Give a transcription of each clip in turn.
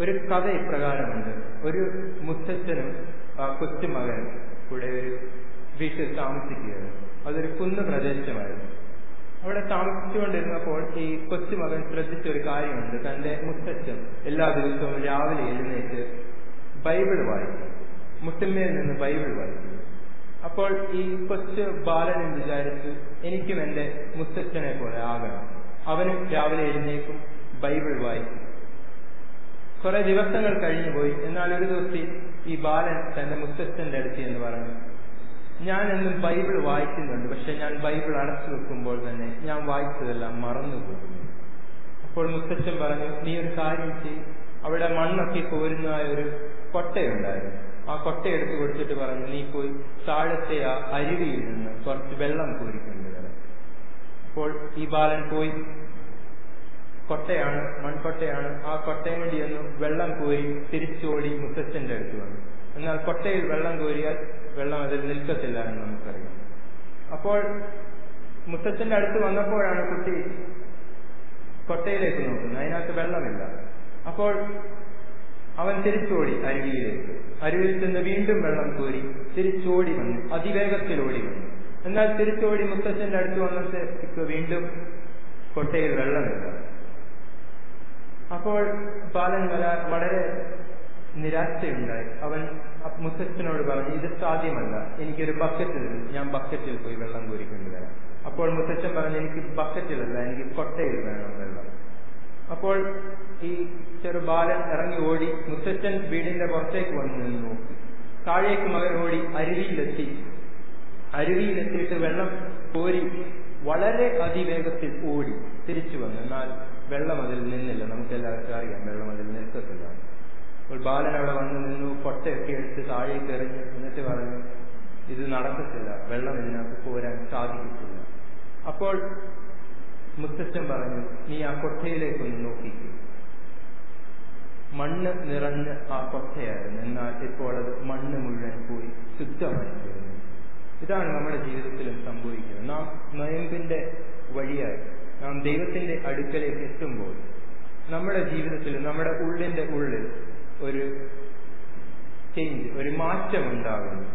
ഒരു കഥ ഇപ്രകാരമുണ്ട്. ഒരു മുത്തച്ഛനും കൊച്ചുമകനും കൂടെ ഒരു വീട്ടിൽ താമസിക്കുകയാണ്. അതൊരു കുന്ന് പ്രദേശമായിരുന്നു. അവിടെ താമസിച്ചുകൊണ്ടിരുന്നപ്പോൾ ഈ കൊച്ചുമകൻ ശ്രദ്ധിച്ചൊരു കാര്യമുണ്ട്. തന്റെ മുത്തച്ഛൻ എല്ലാ ദിവസവും രാവിലെ എഴുന്നേറ്റ് ബൈബിൾ വായിക്കും, മുട്ടിന്മേൽ നിന്ന് ബൈബിൾ വായിക്കും. അപ്പോൾ ഈ കൊച്ചു ബാലനും വിചാരിച്ചു, എനിക്കും എന്റെ മുത്തച്ഛനെ പോലെ ആകണം. അവനും രാവിലെ എഴുന്നേക്കും, ബൈബിൾ വായിക്കും. കുറെ ദിവസങ്ങൾ കഴിഞ്ഞുപോയി. എന്നാൽ ഒരു ദിവസം ഈ ബാലൻ തന്റെ മുത്തച്ഛന്റെ അടുത്ത് എന്ന് പറഞ്ഞു, ഞാൻ എന്നും ബൈബിൾ വായിക്കുന്നുണ്ട്, പക്ഷെ ഞാൻ ബൈബിൾ അടച്ചു വെക്കുമ്പോൾ തന്നെ ഞാൻ വായിച്ചതെല്ലാം മറന്നുപോകുന്നു. അപ്പോൾ മുത്തച്ഛൻ പറഞ്ഞു, നീ ഒരു കാര്യം ചെയ്യ്, അവിടെ മണ്ണൊക്കെ കോരുന്നതായ ഒരു കൊട്ടയുണ്ടായിരുന്നു. ആ കൊട്ട എടുത്ത് കൊടുത്തിട്ട് പറഞ്ഞു, നീ പോയി താഴത്തെ ആ അരുവിയിൽ നിന്ന് കുറച്ച് വെള്ളം കോരിക്കൊണ്ടുവരാം. അപ്പോൾ ഈ ബാലൻ പോയി, കൊട്ടയാണ്, മൺകൊട്ടയാണ്, ആ കൊട്ടയും കൊണ്ട് ചെന്നു വെള്ളം കോരി തിരിച്ചോടി മുത്തച്ഛന്റെ അടുത്ത് വന്നു. എന്നാൽ കൊട്ടയിൽ വെള്ളം കോരിയാൽ വെള്ളം അതിൽ നിൽക്കത്തില്ല എന്ന് നമുക്കറിയാം. അപ്പോൾ മുത്തച്ഛന്റെ അടുത്ത് വന്നപ്പോഴാണ് കുട്ടി കൊട്ടയിലേക്ക് നോക്കുന്നത്, അതിനകത്ത് വെള്ളമില്ല. അപ്പോൾ അവൻ തിരിച്ചോടി അരുവിയിലേക്ക്. അരുവിയിൽ ചെന്ന് വീണ്ടും വെള്ളം കോരി തിരിച്ചോടി വന്നു, അതിവേഗത്തിൽ ഓടി വന്നു. എന്നാൽ തിരിച്ചോടി മുത്തച്ഛന്റെ അടുത്ത് വന്നിട്ട് വീണ്ടും കൊട്ടയിൽ വെള്ളമില്ല. അപ്പോൾ ബാലൻ വളരെ നിരാശയുണ്ടായി. അവൻ മുത്തച്ഛനോട് പറഞ്ഞു, ഇത് സാധ്യമല്ല, എനിക്കൊരു ബക്കറ്റിൽ, ഞാൻ ബക്കറ്റിൽ പോയി വെള്ളം കോരിക്കൊണ്ടുവരാം. അപ്പോൾ മുത്തച്ഛൻ പറഞ്ഞു, എനിക്ക് ബക്കറ്റിലല്ല, എനിക്ക് കൊട്ടയിൽ വേണം വെള്ളം. അപ്പോൾ ഈ ചെറു ബാലൻ ഇറങ്ങി ഓടി മുത്തച്ഛൻ വീടിന്റെ പുറത്തേക്ക് വന്ന് നിന്ന് നോക്കി. താഴേക്ക് മകൻ ഓടി അരുവിയിലെത്തി. അരുവിയിലെത്തിയിട്ട് വെള്ളം കോരി വളരെ അതിവേഗത്തിൽ ഓടി തിരിച്ചു വന്നു. എന്നാൽ വെള്ളം അതിൽ നിന്നില്ല. നമുക്ക് എല്ലാവർക്കും അറിയാം, വെള്ളം അതിൽ നിൽക്കത്തില്ല. അപ്പോൾ ബാലൻ അവിടെ വന്ന് നിന്നു, കൊട്ടയൊക്കെ എടുത്ത് താഴേക്ക് എറിഞ്ഞു. എന്നിട്ട് പറഞ്ഞു, ഇത് നടക്കത്തില്ല, വെള്ളം ഇതിനകത്ത് കോരാൻ സാധിക്കത്തില്ല. അപ്പോൾ മുത്തച്ഛൻ പറഞ്ഞു, നീ ആ കൊട്ടയിലേക്കൊന്ന് നോക്കിക്കൂ. മണ്ണ് നിറഞ്ഞ ആ കൊട്ടയായിരുന്നു, എന്നാൽ ഇപ്പോൾ അത് മണ്ണ് മുഴുവൻ പോയി ശുദ്ധമായി തീർന്നു. ഇതാണ് നമ്മുടെ ജീവിതത്തിലും സംഭവിക്കുന്നത്. നാം നൊയമ്പിന്റെ വഴിയായി നാം ദൈവത്തിന്റെ അടുക്കലേക്ക് എത്തുമ്പോൾ നമ്മുടെ ജീവിതത്തിൽ, നമ്മുടെ ഉള്ളിന്റെ ഉള്ളിൽ ഒരു ചേഞ്ച്, ഒരു മാറ്റം ഉണ്ടാകുന്നു.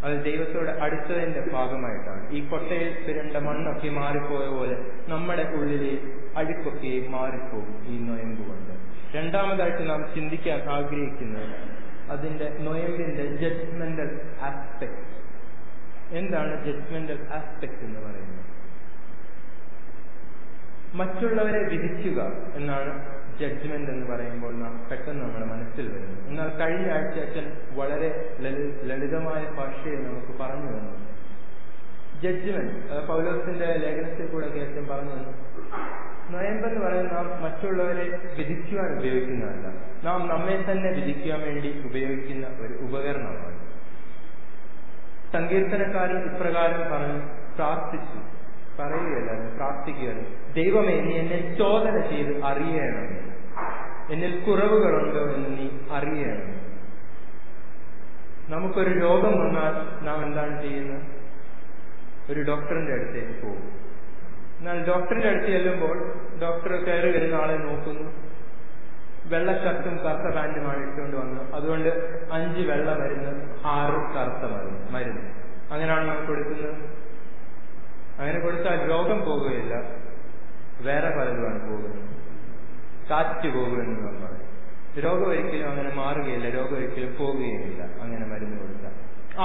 അത് ദൈവത്തോട് അടുത്തതിന്റെ ഭാഗമായിട്ടാണ്. ഈ കൊട്ടയിൽ പുരണ്ട മണ്ണൊക്കെ മാറിപ്പോയ പോലെ നമ്മുടെ ഉള്ളിലെ അഴുക്കൊക്കെ മാറിപ്പോകും ഈ നൊയമ്പ് കൊണ്ട്. രണ്ടാമതായിട്ട് നാം ചിന്തിക്കാൻ ആഗ്രഹിക്കുന്നത് അതിന്റെ നൊയമ്പിന്റെ ജഡ്ജ്മെന്റൽ ആസ്പെക്ട്. എന്താണ് ജഡ്ജ്മെന്റൽ ആസ്പെക്ട് എന്ന് പറയുന്നത്? മറ്റുള്ളവരെ വിധിക്കുക എന്നാണ് ജഡ്ജ്മെന്റ് എന്ന് പറയുമ്പോൾ നാം പെട്ടെന്ന് നമ്മുടെ മനസ്സിൽ വരുന്നു. എന്നാൽ കഴിഞ്ഞ ആഴ്ച അച്ഛൻ വളരെ ലളിതമായ ഭാഷയിൽ നമുക്ക് പറഞ്ഞു തന്നു. ജഡ്ജ്മെന്റ്, പൗലോസിന്റെ ലേഖനത്തിൽ കൂടെ അച്ഛൻ പറഞ്ഞു തന്നു, നൊയമ്പെന്ന് പറയുന്നത് നാം മറ്റുള്ളവരെ വിധിക്കുവാൻ ഉപയോഗിക്കുന്നതല്ല, നാം നമ്മെ തന്നെ വിധിക്കുവാൻ വേണ്ടി ഉപയോഗിക്കുന്ന ഒരു ഉപകരണമാണ്. സങ്കീർത്തനക്കാരൻ ഇപ്രകാരം പറഞ്ഞു, പ്രാർത്ഥിച്ചു, പറയുകയല്ലായിരുന്നു, പ്രാർത്ഥിക്കുകയാണ്, ദൈവമേ നീ എന്നെ ചോദന ചെയ്ത് അറിയണം, എന്നിൽ കുറവുകളുണ്ടോ എന്ന് നീ അറിയണം. നമുക്കൊരു രോഗം വന്നാൽ നാം എന്താണ് ചെയ്യുന്നത്? ഒരു ഡോക്ടറിന്റെ അടുത്തേക്ക് പോകും. എന്നാൽ ഡോക്ടറിന്റെ അടുത്ത് ചെല്ലുമ്പോൾ ഡോക്ടർ കയറി വരുന്ന ആളെ നോക്കുന്നു. വെള്ളക്കത്തും കറുത്ത പാൻറ്റുമാണ് ഇട്ടുകൊണ്ട് വന്നത്, അതുകൊണ്ട് 5 വെള്ള മരുന്ന്, 6 കറുത്ത മരുന്ന്, അങ്ങനെയാണ് നമുക്ക് കൊടുക്കുന്നത്. അങ്ങനെ കൊടുത്താൽ രോഗം പോകുകയില്ല, വേറെ പലതുമാണ് പോകുന്നത്. കാറ്റ് പോകുമെന്ന് നമ്മൾ, രോഗം ഒരിക്കലും അങ്ങനെ മാറുകയില്ല, രോഗം ഒരിക്കലും പോകുകയില്ല അങ്ങനെ മരുന്ന് കൊടുത്താൽ.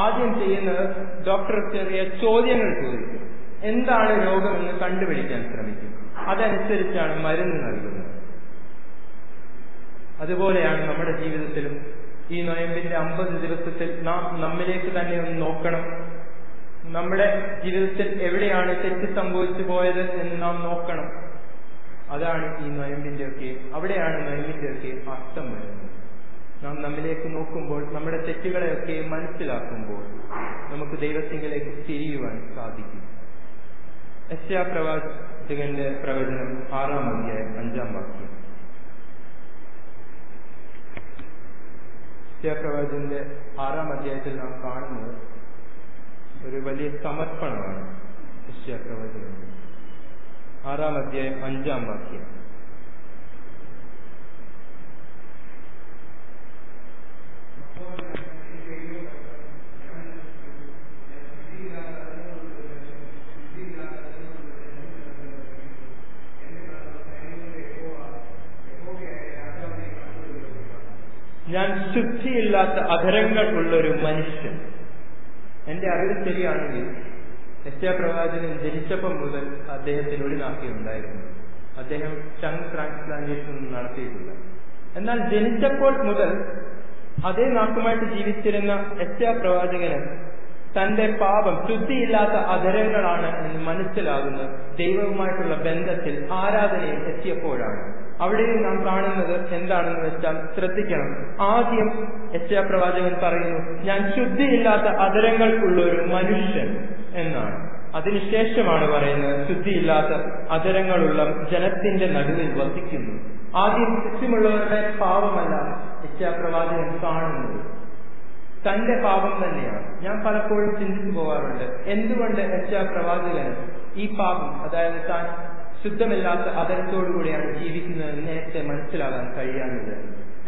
ആദ്യം ചെയ്യുന്നത് ഡോക്ടർ ചെറിയ ചോദ്യങ്ങൾ ചോദിക്കും. എന്താണ് രോഗമെന്ന് കണ്ടുപിടിക്കാൻ ശ്രമിക്കും. അതനുസരിച്ചാണ് മരുന്ന് നൽകുന്നത്. അതുപോലെയാണ് നമ്മുടെ ജീവിതത്തിലും. ഈ നൊയമ്പിന്റെ 50 ദിവസത്തിൽ നാം നമ്മിലേക്ക് തന്നെ ഒന്ന് നോക്കണം. നമ്മുടെ ജീവിതത്തിൽ എവിടെയാണ് തെറ്റ് സംഭവിച്ചു പോയത് എന്ന് നാം നോക്കണം. അതാണ് ഈ നൊയമ്പിന്റെയൊക്കെ, അവിടെയാണ് നൊയമ്പിന്റെയൊക്കെ അർത്ഥം വരുന്നത്. നാം നമ്മിലേക്ക് നോക്കുമ്പോൾ, നമ്മുടെ തെറ്റുകളെയൊക്കെ മനസ്സിലാക്കുമ്പോൾ നമുക്ക് ദൈവത്തിങ്കിലേക്ക് തിരിയുവാൻ സാധിക്കും. യെശയ്യാ പ്രവാചകന്റെ പ്രവചനം 6-ാം അധ്യായം 5-ാം വാക്യം. യെശയ്യാ പ്രവാചകന്റെ 6-ാം അധ്യായത്തിൽ നാം കാണുന്നത് ഒരു വലിയ സമർപ്പണമാണ്. യെശയ്യാ പ്രവചനം 6-ാം അധ്യായം 5-ാം വാക്യം. ഞാൻ ശുദ്ധിയില്ലാത്ത അധരങ്ങൾ ഉള്ളൊരു മനുഷ്യൻ. എന്റെ അറിവ് ശരിയാണെങ്കിൽ യെശയ്യാ ജനിച്ചപ്പം മുതൽ അദ്ദേഹത്തിന് ഒരു നാക്കിയുണ്ടായിരുന്നു. അദ്ദേഹം ടങ് ട്രാൻസ്പ്ലാന്റേഷൻ ഒന്നും നടത്തിയിട്ടില്ല. എന്നാൽ ജനിച്ചപ്പോൾ മുതൽ അതേ നാക്കുമായിട്ട് ജീവിച്ചിരുന്ന യെശയ്യാ തന്റെ പാപം ശുദ്ധിയില്ലാത്ത അധരങ്ങളാണ് എന്ന് മനസ്സിലാകുന്നത് ദൈവവുമായിട്ടുള്ള ബന്ധത്തിൽ ആരാധനയിൽ എത്തിയപ്പോഴാണ്. അവിടെയും നാം കാണുന്നത് എന്താണെന്ന് വെച്ചാൽ ശ്രദ്ധിക്കണം. ആദ്യം യെശയ്യാ പറയുന്നു, ഞാൻ ശുദ്ധിയില്ലാത്ത അധരങ്ങൾ ഉള്ള ഒരു മനുഷ്യൻ എന്നാണ്. അതിനുശേഷമാണ് പറയുന്നത് ശുദ്ധിയില്ലാത്ത അധരങ്ങളുള്ള ജനത്തിന്റെ നടുവിൽ വസിക്കുന്നു. ആദ്യം ചുറ്റുമുള്ളവരുടെ പാപമല്ല യെശയ്യാ കാണുന്നത്, തന്റെ പാപം തന്നെയാണ്. ഞാൻ പലപ്പോഴും ചിന്തിച്ചു പോകാറുണ്ട്, എന്തുകൊണ്ട് യെശയ്യാ ഈ പാപം, അതായത് താൻ ശുദ്ധമില്ലാത്ത അധരത്തോടുകൂടിയാണ് ജീവിക്കുന്നതെന്ന് നേരത്തെ മനസ്സിലാകാൻ കഴിയാഞ്ഞത്.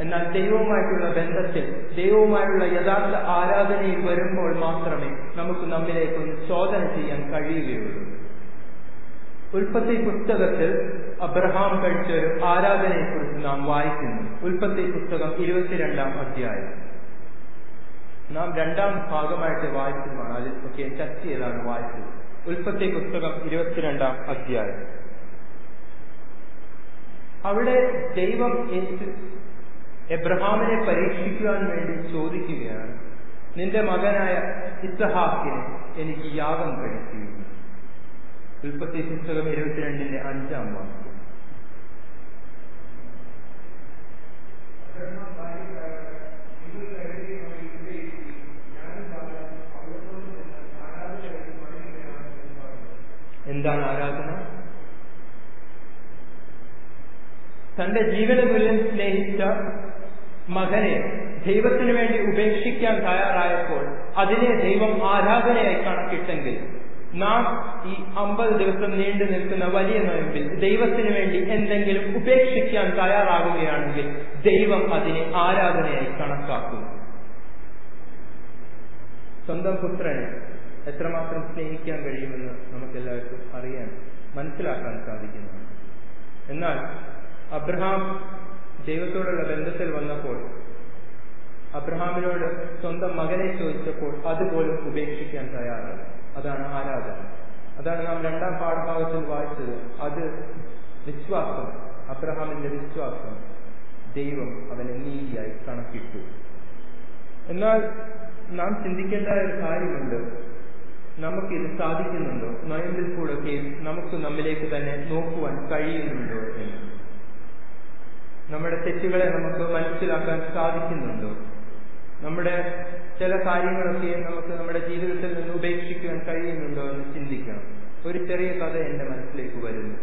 എന്നാൽ ദൈവവുമായിട്ടുള്ള ബന്ധത്തിൽ, ദൈവവുമായുള്ള യഥാർത്ഥ ആരാധനയിൽ വരുമ്പോൾ മാത്രമേ നമുക്ക് നമ്മിലേക്കൊന്ന് ശോധന ചെയ്യാൻ കഴിയുകയുള്ളൂ. ഉൽപ്പത്തി പുസ്തകത്തിൽ അബ്രഹാം കഴിച്ച ഒരു ആരാധനയെക്കുറിച്ച് നാം വായിക്കുന്നു. ഉൽപ്പത്തി പുസ്തകം 22-ാം അധ്യായം നാം 2-ാം ഭാഗമായിട്ട് വായിച്ചതുമാണ്. അതിലൊക്കെ ചർച്ച ചെയ്താണ് വായിച്ചത്. ഉൽപ്പത്തി പുസ്തകം 22-ാം അധ്യായം. അവിടെ ദൈവം എബ്രഹാമിനെ പരീക്ഷിക്കുവാൻ വേണ്ടി ചോദിക്കുകയാണ്, നിന്റെ മകനായ ഇസ്ഹാക്കിനെ എനിക്ക് യാഗം കഴിക്കുക. ഉൽപ്പത്തി പുസ്തകം 22-ന്റെ 5-ാം വാക്യം. എന്താണ് ആരാധന? തന്റെ ജീവന തുല്യം സ്നേഹിച്ച മകനെ ദൈവത്തിനു വേണ്ടി ഉപേക്ഷിക്കാൻ തയ്യാറായപ്പോൾ അതിനെ ദൈവം ആരാധനയായി കണക്കിട്ടെങ്കിൽ, നാം ഈ 50 ദിവസം നീണ്ടു നിൽക്കുന്ന വലിയ നോയമ്പിൽ ദൈവത്തിനു വേണ്ടി എന്തെങ്കിലും ഉപേക്ഷിക്കാൻ തയ്യാറാകുകയാണെങ്കിൽ ദൈവം അതിനെ ആരാധനയായി കണക്കാക്കും. സ്വന്തം പുത്രനെ എത്രമാത്രം സ്നേഹിക്കാൻ കഴിയുമെന്ന് നമുക്കെല്ലാവർക്കും അറിയാൻ, മനസ്സിലാക്കാൻ സാധിക്കുന്നു. എന്നാൽ അബ്രഹാം ദൈവത്തോടുള്ള ബന്ധത്തിൽ വന്നപ്പോൾ, അബ്രഹാമിനോട് സ്വന്തം മകനെ ചോദിച്ചപ്പോൾ അതുപോലും ഉപേക്ഷിക്കാൻ തയ്യാറാണ്. അതാണ് ആരാധന. അതാണ് നാം 2-ാം പാഠഭാഗത്തിൽ വായിച്ചത്. അത് വിശ്വാസം, അബ്രഹാമിന്റെ വിശ്വാസം ദൈവം അവനെ നീതിയായി കണക്കിട്ടു. എന്നാൽ നാം ചിന്തിക്കേണ്ട ഒരു കാര്യമുണ്ട്, നമുക്കിത് സാധിക്കുന്നുണ്ടോ? നോയമ്പിൽ കൂടെ നമുക്ക് നമ്മിലേക്ക് തന്നെ നോക്കുവാൻ കഴിയുന്നുണ്ടോ എന്ന്. നമ്മുടെ തെറ്റുകളെ നമുക്ക് മനസ്സിലാക്കാൻ സാധിക്കുന്നുണ്ടോ? നമ്മുടെ ചില കാര്യങ്ങളൊക്കെ നമുക്ക് നമ്മുടെ ജീവിതത്തിൽ നിന്ന് ഉപേക്ഷിക്കുവാൻ കഴിയുന്നുണ്ടോ എന്ന് ചിന്തിക്കണം. ഒരു ചെറിയ കഥ എന്റെ മനസ്സിലേക്ക് വരുന്നു.